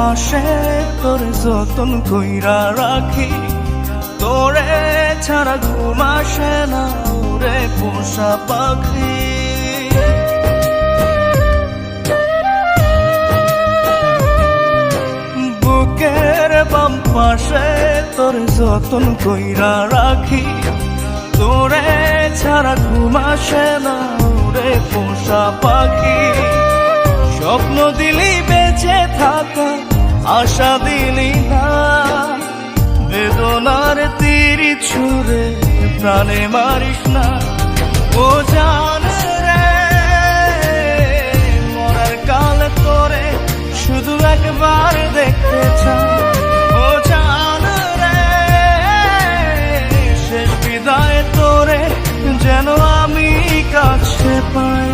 পাশে তোরে যতন কইরা রাখি, তোরে ছাড়া ঘুম আসে না ওরে পোষা পাখি। বুকের বাম পাশে তোরে যতন কইরা রাখি, তোরে ছাড়া ঘুম আসে না ওরে পোষা পাখি। স্বপ্ন দিলি বেঁচে থাকা, আশা দিলি না, বেদনার তীর ছুঁড়ে প্রাণে মারিস না। ও জান রে, মরার কাল তোরে শুধু একবার দেখতে চাই। ও জান রে, শেষ বিদায় তোরে যেন আমি কাছে পাই।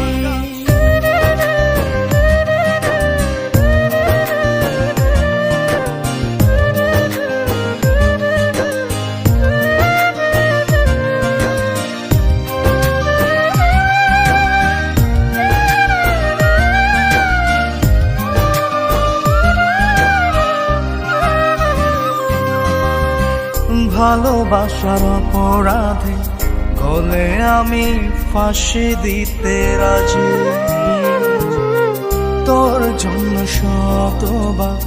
ভালোবাসার অপরাধে গলে আমি ফাঁসি দিতে রাজি, তোর জন্য শতবার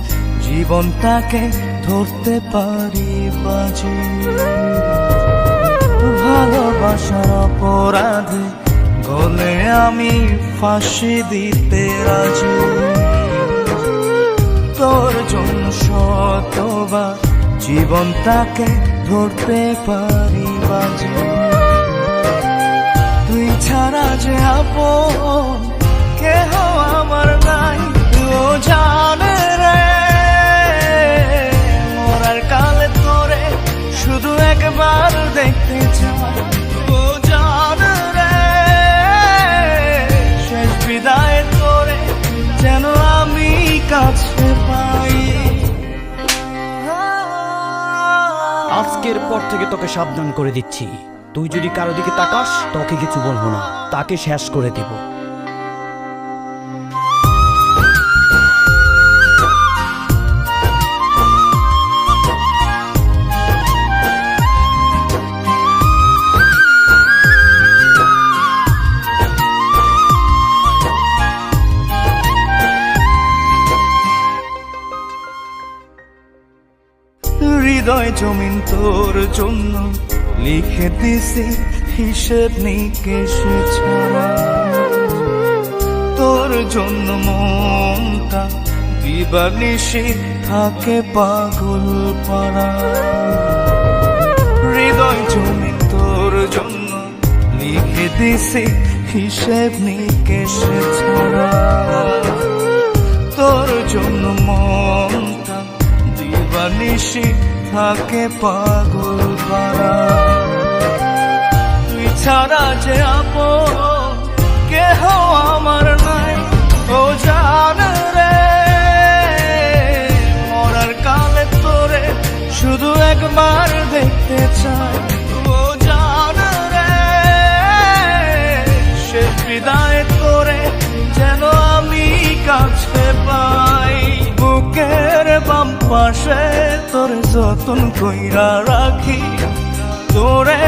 জীবনটাকে ধরতে পারি বাজি। ভালোবাসার অপরাধে গলে আমি ফাঁসি দিতে রাজি, তোর জন্য শতবার জীবনটাকে ধরতে পারি বাজি। তুই ছাড়া যে আপন কেহ আমার নাই। ও জান রে, মরার কালে তোরে শুধু একবার দেখতে চাই। ও জান রে, শেষ বিদায় তোরে যেন আমি কাছে পাই। আজকের পর থেকে তোকে সাবধান করে দিচ্ছি, তুই যদি কারো দিকে তাকাস তোকে কিছু বলবো না, তাকে শেষ করে দিব। হৃদয় জমিন তোর জন্য লিখে দিছি হিসেব নিকেশ ছাড়া, তোর জন্য মনটা দিবানিশি থাকে পাগল পাড়া। হৃদয় জমিন তোর জন্য লিখে দিছি হিসেব নিকেশ ছাড়া, তোর জন্য মনটা দিবানিশি থাকে পাগল পাড়া। তুই ছাড়া যে আপন কেহ আমার নাই। ও জান রে, মরার কালে তোরে শুধু একবার দেখতে চাই। ও জান রে, শেষ বিদায় তোরে যেন আমি কাছে পাই। বুকের বাম পাশে তোরে যতন কইরা রাখি, তোরে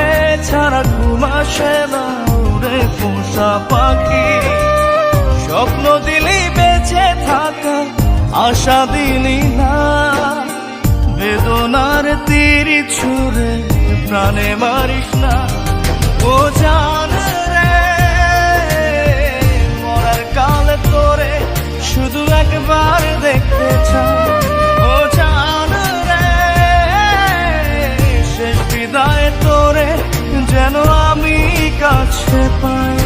ছাড়া ঘুম আসে না ওরে পোষা পাখি। স্বপ্ন দিলি বেঁচে থাকা, আশা দিলি না, বেদনার তীর ছুঁড়ে প্রাণে মারিস না। ও জান রে, মরার কালে তোরে শুধু একবার দেখতে চাই। ও জান রে, শেষ বিদায় তোরে যেন আমি কাছে পাই।